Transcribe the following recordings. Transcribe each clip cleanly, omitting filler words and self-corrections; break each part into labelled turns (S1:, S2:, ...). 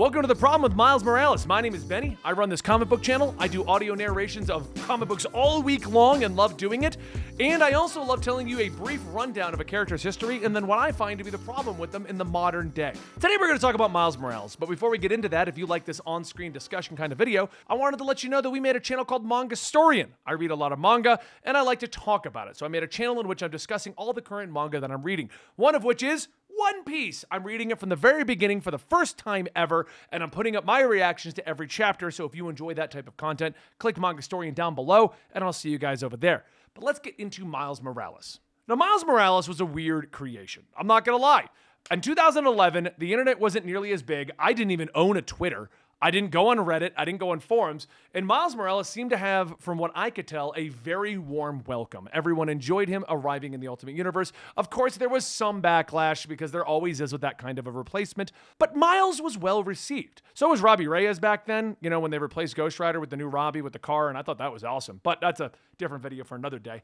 S1: Welcome to The Problem with Miles Morales. My name is Benny. I run this comic book channel. I do audio narrations of comic books all week long and love doing it. And I also love telling you a brief rundown of a character's history and then what I find to be the problem with them in the modern day. Today we're going to talk about Miles Morales. But before we get into that, if you like this on-screen discussion kind of video, I wanted to let you know that we made a channel called Comicstorian. I read a lot of manga and I like to talk about it. So I made a channel in which I'm discussing all the current manga that I'm reading. One of which is One Piece. I'm reading it from the very beginning for the first time ever, and I'm putting up my reactions to every chapter, so if you enjoy that type of content, click Comicstorian down below, and I'll see you guys over there. But let's get into Miles Morales. Now, Miles Morales was a weird creation. I'm not gonna lie. In 2011, the internet wasn't nearly as big. I didn't even own a Twitter. I didn't go on Reddit, I didn't go on forums, and Miles Morales seemed to have, from what I could tell, a very warm welcome. Everyone enjoyed him arriving in the Ultimate Universe. Of course, there was some backlash, because there always is with that kind of a replacement, but Miles was well received. So was Robbie Reyes back then, you know, when they replaced Ghost Rider with the new Robbie with the car, and I thought that was awesome, but that's a different video for another day.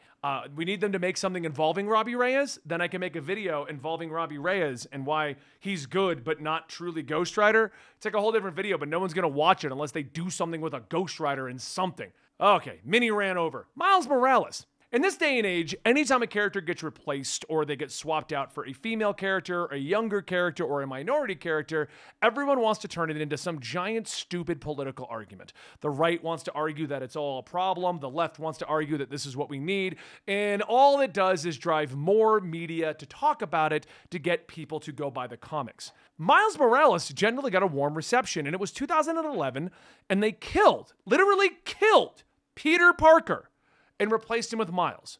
S1: We need them to make something involving Robbie Reyes, then I can make a video involving Robbie Reyes and why he's good, but not truly Ghost Rider. It's like a whole different video, but no one's gonna watch it unless they do something with a Ghost Rider and something. Okay, mini ran over. Miles Morales. In this day and age, anytime a character gets replaced or they get swapped out for a female character, a younger character, or a minority character, everyone wants to turn it into some giant, stupid political argument. The right wants to argue that it's all a problem, the left wants to argue that this is what we need, and all it does is drive more media to talk about it to get people to go buy the comics. Miles Morales generally got a warm reception, and it was 2011, and they literally killed Peter Parker and replaced him with Miles.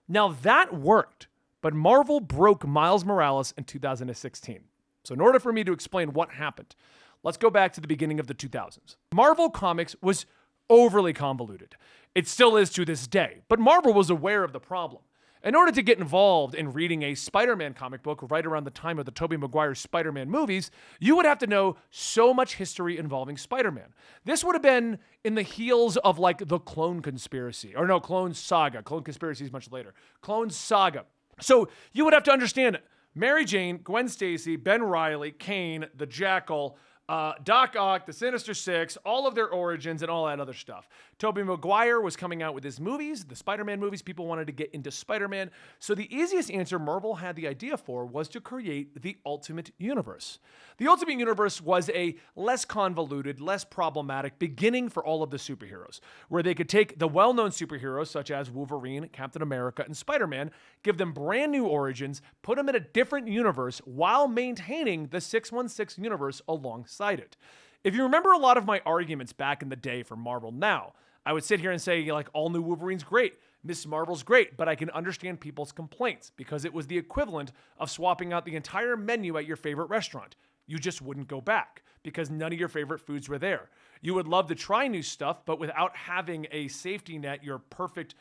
S1: Now that worked, but Marvel broke Miles Morales in 2016. So in order for me to explain what happened, let's go back to the beginning of the 2000s. Marvel Comics was overly convoluted. It still is to this day, but Marvel was aware of the problem. In order to get involved in reading a Spider-Man comic book right around the time of the Tobey Maguire Spider-Man movies, you would have to know so much history involving Spider-Man. This would have been in the heels of like the Clone Conspiracy, or no, Clone Saga. Clone Conspiracy is much later. Clone Saga. So you would have to understand Mary Jane, Gwen Stacy, Ben Reilly, Kane, the Jackal, Doc Ock, the Sinister Six, all of their origins and all that other stuff. Tobey Maguire was coming out with his movies, the Spider-Man movies. People wanted to get into Spider-Man. So the easiest answer Marvel had the idea for was to create the Ultimate Universe. The Ultimate Universe was a less convoluted, less problematic beginning for all of the superheroes, where they could take the well-known superheroes such as Wolverine, Captain America, and Spider-Man, give them brand new origins, put them in a different universe while maintaining the 616 universe alongside it. If you remember a lot of my arguments back in the day for Marvel now, I would sit here and say, like, all new Wolverine's great, Miss Marvel's great, but I can understand people's complaints because it was the equivalent of swapping out the entire menu at your favorite restaurant. You just wouldn't go back because none of your favorite foods were there. You would love to try new stuff, but without having a safety net, your perfect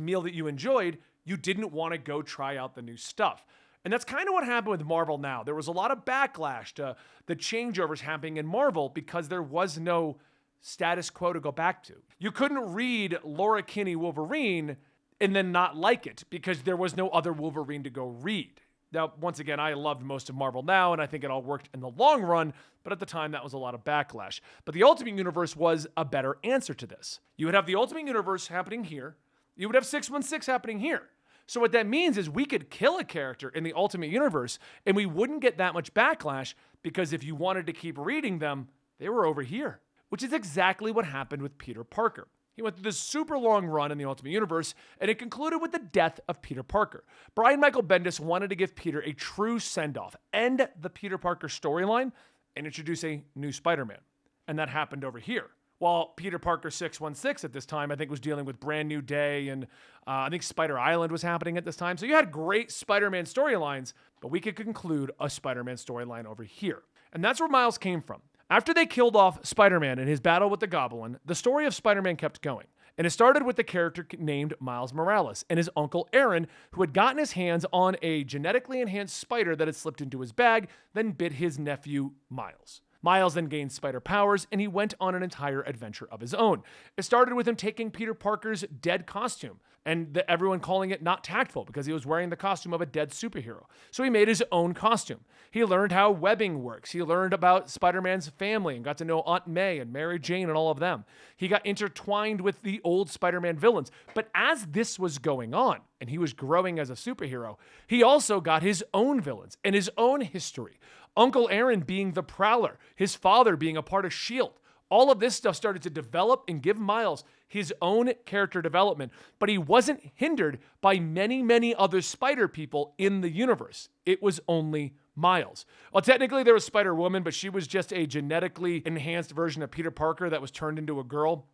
S1: meal that you enjoyed, you didn't want to go try out the new stuff. And that's kind of what happened with Marvel now. There was a lot of backlash to the changeovers happening in Marvel because there was no status quo to go back to. You couldn't read Laura Kinney Wolverine and then not like it because there was no other Wolverine to go read. Now, once again, I loved most of Marvel now, and I think it all worked in the long run, but at the time, that was a lot of backlash. But the Ultimate Universe was a better answer to this. You would have the Ultimate Universe happening here. You would have 616 happening here. So what that means is we could kill a character in the Ultimate Universe, and we wouldn't get that much backlash because if you wanted to keep reading them, they were over here, which is exactly what happened with Peter Parker. He went through this super long run in the Ultimate Universe, and it concluded with the death of Peter Parker. Brian Michael Bendis wanted to give Peter a true send-off, end the Peter Parker storyline, and introduce a new Spider-Man. And that happened over here. While Peter Parker 616 at this time, I think, was dealing with Brand New Day, and I think Spider Island was happening at this time. So you had great Spider-Man storylines, but we could conclude a Spider-Man storyline over here. And that's where Miles came from. After they killed off Spider-Man in his battle with the Goblin, the story of Spider-Man kept going. And it started with the character named Miles Morales and his uncle Aaron, who had gotten his hands on a genetically enhanced spider that had slipped into his bag, then bit his nephew Miles. Miles then gained spider powers, and he went on an entire adventure of his own. It started with him taking Peter Parker's dead costume, and everyone calling it not tactful because he was wearing the costume of a dead superhero. So he made his own costume. He learned how webbing works. He learned about Spider-Man's family and got to know Aunt May and Mary Jane and all of them. He got intertwined with the old Spider-Man villains. But as this was going on, and he was growing as a superhero, he also got his own villains and his own history. Uncle Aaron being the Prowler, his father being a part of S.H.I.E.L.D. All of this stuff started to develop and give Miles his own character development, but he wasn't hindered by many, many other Spider people in the universe. It was only Miles. Well, technically there was Spider-Woman, but she was just a genetically enhanced version of Peter Parker that was turned into a girl.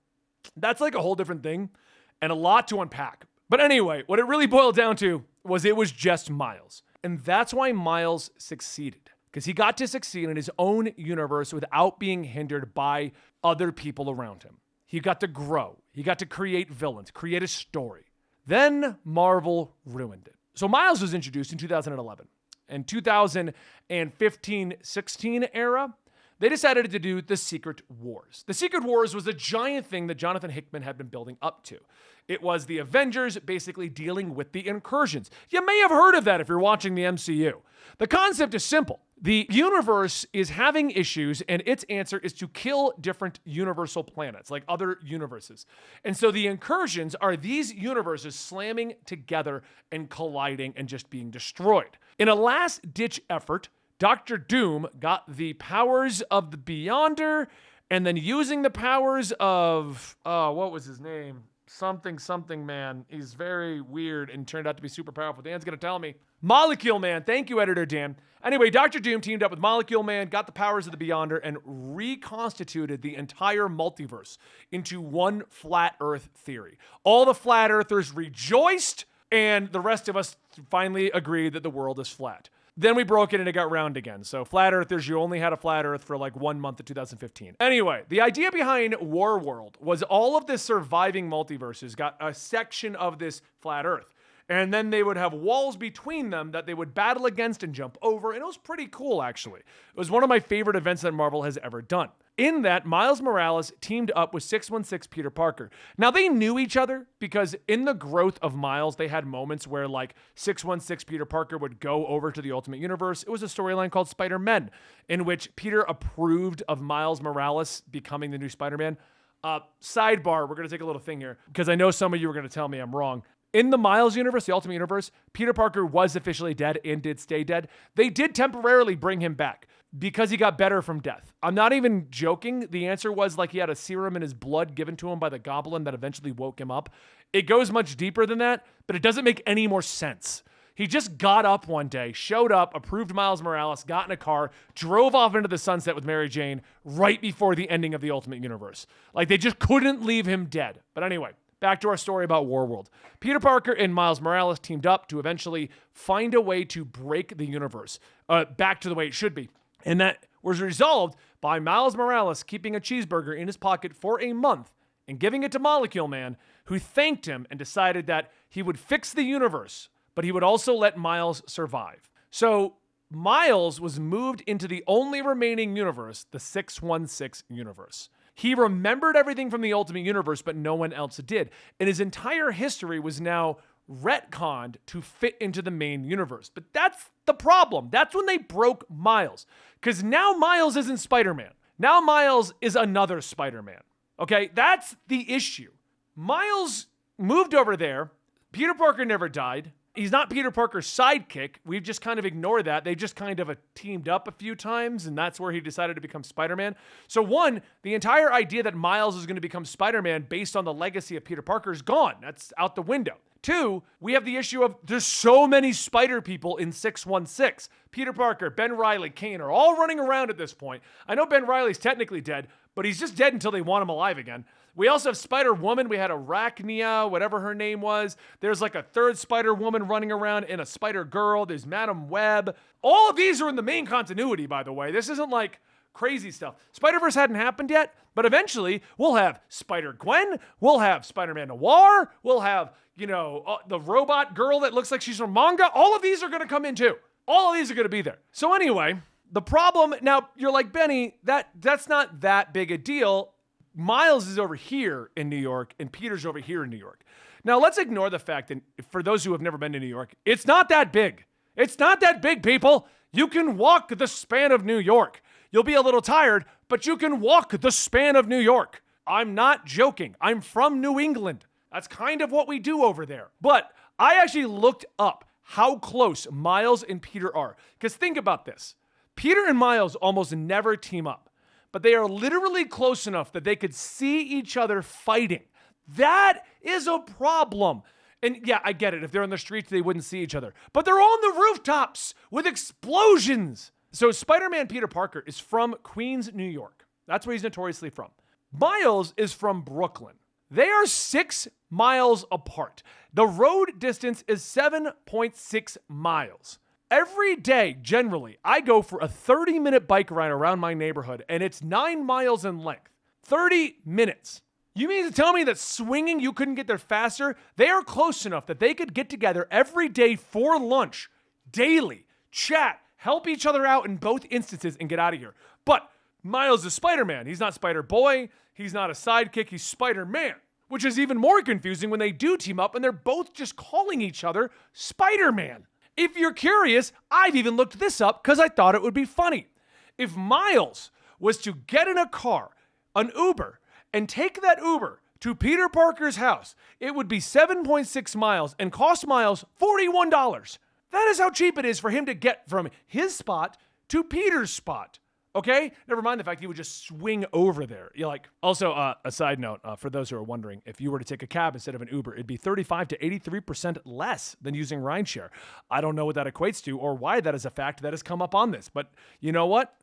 S1: That's like a whole different thing and a lot to unpack. But anyway, what it really boiled down to was it was just Miles. And that's why Miles succeeded. Because he got to succeed in his own universe without being hindered by other people around him. He got to grow. He got to create villains, create a story. Then Marvel ruined it. So Miles was introduced in 2011. In 2015-16 era, they decided to do the Secret Wars. The Secret Wars was a giant thing that Jonathan Hickman had been building up to. It was the Avengers basically dealing with the incursions. You may have heard of that if you're watching the MCU. The concept is simple. The universe is having issues, and its answer is to kill different universal planets, like other universes. And so the incursions are these universes slamming together and colliding and just being destroyed. In a last-ditch effort, Dr. Doom got the powers of the Beyonder, and then using the powers of, what was his name? Something man. He's very weird and turned out to be super powerful. Dan's going to tell me. Molecule Man. Thank you, Editor Dan. Anyway, Dr. Doom teamed up with Molecule Man, got the powers of the Beyonder, and reconstituted the entire multiverse into one flat Earth theory. All the flat Earthers rejoiced, and the rest of us finally agreed that the world is flat. Then we broke it and it got round again. So flat earthers, you only had a flat earth for like 1 month of 2015. Anyway, the idea behind War World was all of the surviving multiverses got a section of this flat earth. And then they would have walls between them that they would battle against and jump over. And it was pretty cool, actually. It was one of my favorite events that Marvel has ever done. In that, Miles Morales teamed up with 616 Peter Parker. Now, they knew each other because in the growth of Miles, they had moments where, like, 616 Peter Parker would go over to the Ultimate Universe. It was a storyline called Spider-Men, in which Peter approved of Miles Morales becoming the new Spider-Man. Sidebar, we're going to take a little thing here, because I know some of you are going to tell me I'm wrong. In the Miles universe, the Ultimate Universe, Peter Parker was officially dead and did stay dead. They did temporarily bring him back because he got better from death. I'm not even joking. The answer was like he had a serum in his blood given to him by the Goblin that eventually woke him up. It goes much deeper than that, but it doesn't make any more sense. He just got up one day, showed up, approved Miles Morales, got in a car, drove off into the sunset with Mary Jane right before the ending of the Ultimate Universe. Like, they just couldn't leave him dead. But anyway, back to our story about Warworld. Peter Parker and Miles Morales teamed up to eventually find a way to break the universe back to the way it should be. And that was resolved by Miles Morales keeping a cheeseburger in his pocket for a month and giving it to Molecule Man, who thanked him and decided that he would fix the universe, but he would also let Miles survive. So Miles was moved into the only remaining universe, the 616 universe. He remembered everything from the Ultimate Universe, but no one else did. And his entire history was now retconned to fit into the main universe. But that's the problem. That's when they broke Miles. Because now Miles isn't Spider-Man. Now Miles is another Spider-Man. Okay, that's the issue. Miles moved over there. Peter Parker never died. He's not Peter Parker's sidekick. We've just kind of ignored that. They just kind of teamed up a few times, and that's where he decided to become Spider-Man. So one, the entire idea that Miles is going to become Spider-Man based on the legacy of Peter Parker is gone. That's out the window. Two, we have the issue of there's so many Spider people in 616. Peter Parker, Ben Reilly, Kane are all running around at this point. I know Ben Reilly's technically dead, but he's just dead until they want him alive again. We also have Spider-Woman. We had Arachnia, whatever her name was. There's like a third Spider-Woman running around and a Spider-Girl. There's Madam Web. All of these are in the main continuity, by the way. This isn't like crazy stuff. Spider-Verse hadn't happened yet, but eventually we'll have Spider-Gwen. We'll have Spider-Man Noir. We'll have, the robot girl that looks like she's from manga. All of these are going to come in too. All of these are going to be there. So anyway, The problem, now you're like, Benny, that's not that big a deal. Miles is over here in New York and Peter's over here in New York. Now let's ignore the fact that for those who have never been to New York, it's not that big. It's not that big, people. You can walk the span of New York. You'll be a little tired, but you can walk the span of New York. I'm not joking. I'm from New England. That's kind of what we do over there. But I actually looked up how close Miles and Peter are. Because think about this. Peter and Miles almost never team up, but they are literally close enough that they could see each other fighting. That is a problem. And yeah, I get it. If they're on the streets, they wouldn't see each other. But they're on the rooftops with explosions. So Spider-Man Peter Parker is from Queens, New York. That's where he's notoriously from. Miles is from Brooklyn. They are 6 miles apart. The road distance is 7.6 miles. Every day, generally, I go for a 30-minute bike ride around my neighborhood, and it's 9 miles in length. 30 minutes. You mean to tell me that swinging you couldn't get there faster? They are close enough that they could get together every day for lunch, daily, chat, help each other out in both instances, and get out of here. But Miles is Spider-Man. He's not Spider-Boy. He's not a sidekick. He's Spider-Man, which is even more confusing when they do team up and they're both just calling each other Spider-Man. If you're curious, I've even looked this up because I thought it would be funny. If Miles was to get in a car, an Uber, and take that Uber to Peter Parker's house, it would be 7.6 miles and cost Miles $41. That is how cheap it is for him to get from his spot to Peter's spot. Okay? Never mind the fact he would just swing over there. You're like, also, a side note, for those who are wondering, if you were to take a cab instead of an Uber, it'd be 35 to 83% less than using rideshare. I don't know what that equates to or why that is a fact that has come up on this, but you know what?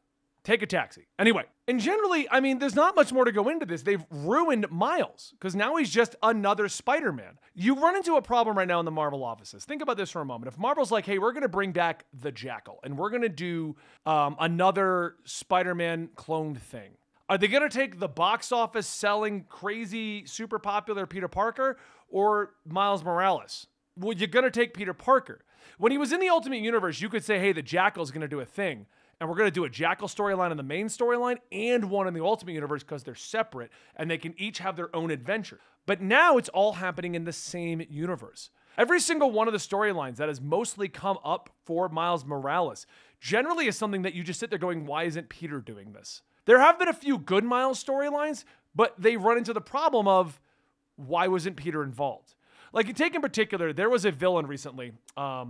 S1: Take a taxi. Anyway, and generally, I mean, there's not much more to go into this. They've ruined Miles because now he's just another Spider-Man. You run into a problem right now in the Marvel offices. Think about this for a moment. If Marvel's like, hey, we're going to bring back the Jackal and we're going to do another Spider-Man cloned thing. Are they going to take the box office selling crazy, super popular Peter Parker or Miles Morales? Well, you're going to take Peter Parker. When he was in the Ultimate Universe, you could say, hey, the Jackal's going to do a thing. And we're going to do a Jackal storyline in the main storyline and one in the Ultimate Universe because they're separate and they can each have their own adventure. But now it's all happening in the same universe. Every single one of the storylines that has mostly come up for Miles Morales generally is something that you just sit there going, why isn't Peter doing this? There have been a few good Miles storylines, but they run into the problem of why wasn't Peter involved? Like you take in particular, there was a villain recently. I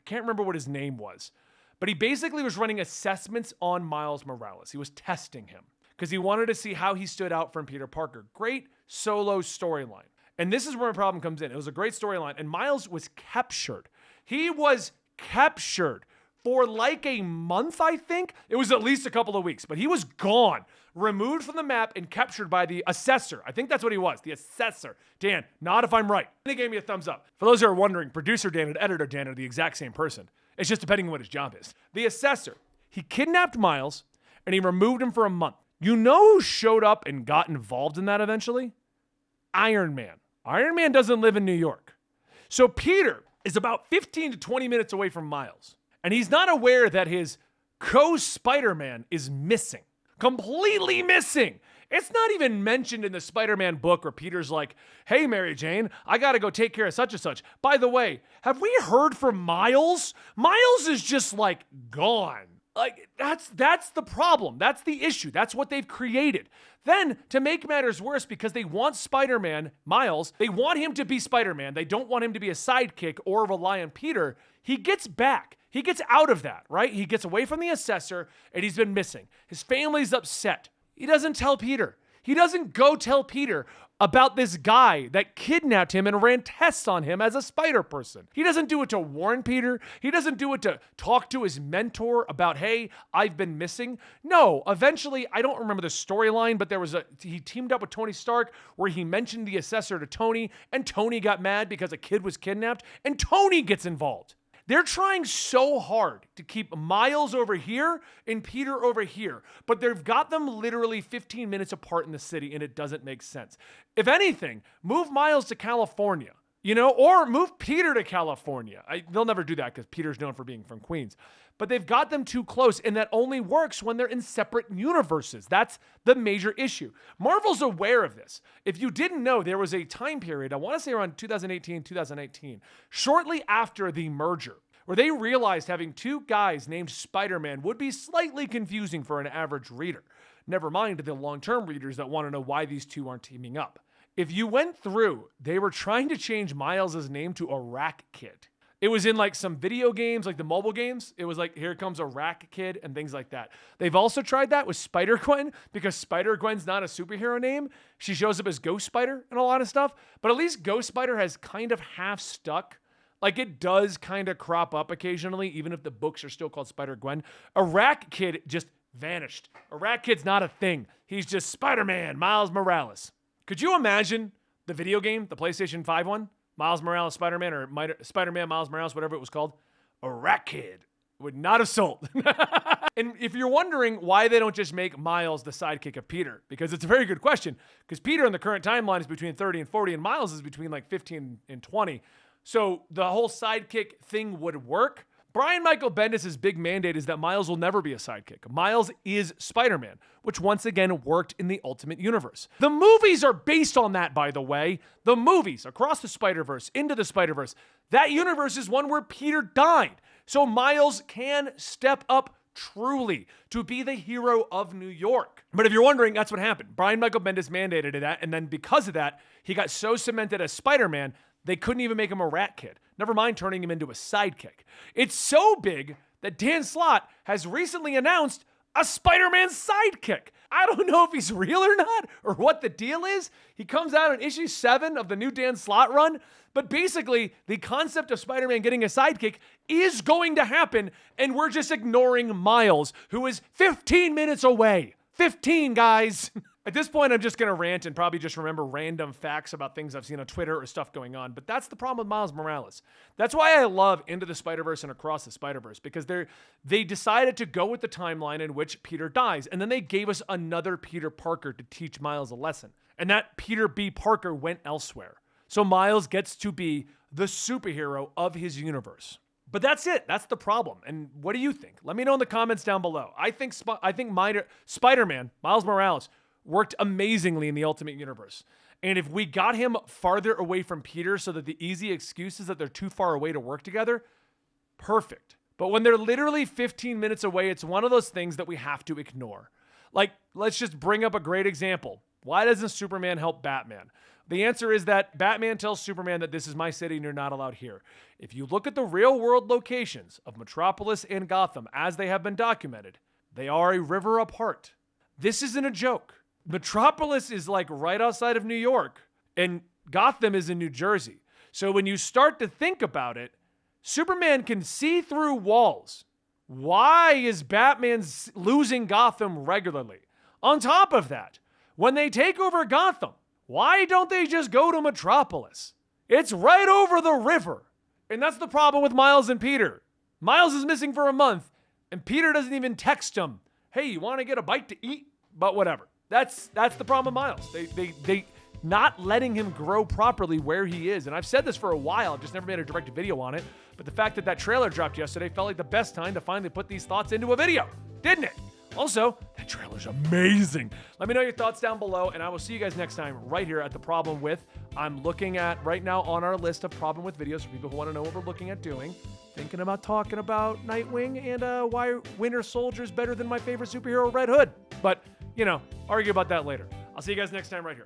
S1: can't remember what his name was. But he basically was running assessments on Miles Morales. He was testing him because he wanted to see how he stood out from Peter Parker. Great solo storyline. And this is where my problem comes in. It was a great storyline, and Miles was captured. He was captured for like a month, I think. It was at least a couple of weeks, but he was gone, removed from the map and captured by the assessor. I think that's what he was, the assessor. Dan, not if I'm right. They gave me a thumbs up. For those who are wondering, producer Dan and editor Dan are the exact same person. It's just depending on what his job is. The assessor, he kidnapped Miles and he removed him for a month. You know who showed up and got involved in that eventually? Iron Man. Iron Man doesn't live in New York. So Peter is about 15 to 20 minutes away from Miles. And he's not aware that his co-Spider-Man is missing. Completely missing. It's not even mentioned in the Spider-Man book where Peter's like, hey, Mary Jane, I gotta go take care of such and such. By the way, have we heard from Miles? Miles is just like gone. Like that's the problem. That's the issue. That's what they've created. Then to make matters worse, because they want Spider-Man, Miles, they want him to be Spider-Man. They don't want him to be a sidekick or rely on Peter. He gets back. He gets out of that, right? He gets away from the assessor and he's been missing. His family's upset. He doesn't tell Peter. He doesn't go tell Peter about this guy that kidnapped him and ran tests on him as a spider person. He doesn't do it to warn Peter. He doesn't do it to talk to his mentor about, hey, I've been missing. No, eventually, I don't remember the storyline, but he teamed up with Tony Stark where he mentioned the assessor to Tony, and Tony got mad because a kid was kidnapped, and Tony gets involved. They're trying so hard to keep Miles over here and Peter over here, but they've got them literally 15 minutes apart in the city, and it doesn't make sense. If anything, move Miles to California. or move Peter to California. They'll never do that because Peter's known for being from Queens. But they've got them too close, and that only works when they're in separate universes. That's the major issue. Marvel's aware of this. If you didn't know, there was a time period, I want to say around 2018, 2019, shortly after the merger, where they realized having two guys named Spider-Man would be slightly confusing for an average reader. Never mind the long-term readers that want to know why these two aren't teaming up. If you went through, they were trying to change Miles' name to Iraq Kid. It was in like some video games, like the mobile games. It was like, here comes Iraq Kid and things like that. They've also tried that with Spider-Gwen because Spider-Gwen's not a superhero name. She shows up as Ghost Spider and a lot of stuff. But at least Ghost Spider has kind of half stuck. Like it does kind of crop up occasionally, even if the books are still called Spider-Gwen. Iraq Kid just vanished. Iraq Kid's not a thing. He's just Spider-Man, Miles Morales. Could you imagine the video game, the PlayStation 5 one? Miles Morales Spider-Man or Spider-Man Miles Morales, whatever it was called. Iraq Kid would not have sold. And if you're wondering why they don't just make Miles the sidekick of Peter, because it's a very good question, because Peter in the current timeline is between 30 and 40 and Miles is between like 15 and 20. So the whole sidekick thing would work. Brian Michael Bendis' big mandate is that Miles will never be a sidekick. Miles is Spider-Man, which once again worked in the Ultimate Universe. The movies are based on that, by the way. The movies, Across the Spider-Verse, Into the Spider-Verse, that universe is one where Peter died. So Miles can step up truly to be the hero of New York. But if you're wondering, that's what happened. Brian Michael Bendis mandated that, and then because of that, he got so cemented as Spider-Man, they couldn't even make him a Rat Kid. Never mind turning him into a sidekick. It's so big that Dan Slott has recently announced a Spider-Man sidekick. I don't know if he's real or not, or what the deal is. He comes out in issue 7 of the new Dan Slott run, but basically the concept of Spider-Man getting a sidekick is going to happen, and we're just ignoring Miles, who is 15 minutes away. 15, guys. At this point, I'm just going to rant and probably just remember random facts about things I've seen on Twitter or stuff going on. But that's the problem with Miles Morales. That's why I love Into the Spider-Verse and Across the Spider-Verse, because they decided to go with the timeline in which Peter dies. And then they gave us another Peter Parker to teach Miles a lesson. And that Peter B. Parker went elsewhere. So Miles gets to be the superhero of his universe. But that's it. That's the problem. And what do you think? Let me know in the comments down below. I think Spider-Man, Miles Morales, worked amazingly in the Ultimate Universe. And if we got him farther away from Peter so that the easy excuse is that they're too far away to work together, perfect. But when they're literally 15 minutes away, it's one of those things that we have to ignore. Like, let's just bring up a great example. Why doesn't Superman help Batman? The answer is that Batman tells Superman that this is my city and you're not allowed here. If you look at the real world locations of Metropolis and Gotham as they have been documented, they are a river apart. This isn't a joke. Metropolis is like right outside of New York, and Gotham is in New Jersey. So when you start to think about it, Superman can see through walls. Why is Batman losing Gotham regularly? On top of that, when they take over Gotham, why don't they just go to Metropolis? It's right over the river. And that's the problem with Miles and Peter. Miles is missing for a month, and Peter doesn't even text him, hey, you want to get a bite to eat? But whatever. That's the problem with Miles. They not letting him grow properly where he is. And I've said this for a while. I've just never made a direct video on it. But the fact that trailer dropped yesterday felt like the best time to finally put these thoughts into a video, didn't it? Also, that trailer's amazing. Let me know your thoughts down below, and I will see you guys next time right here at The Problem With. I'm looking at, right now on our list of Problem With videos for people who want to know what we're looking at doing. Thinking about talking about Nightwing and why Winter Soldier's better than my favorite superhero, Red Hood. But, argue about that later. I'll see you guys next time right here.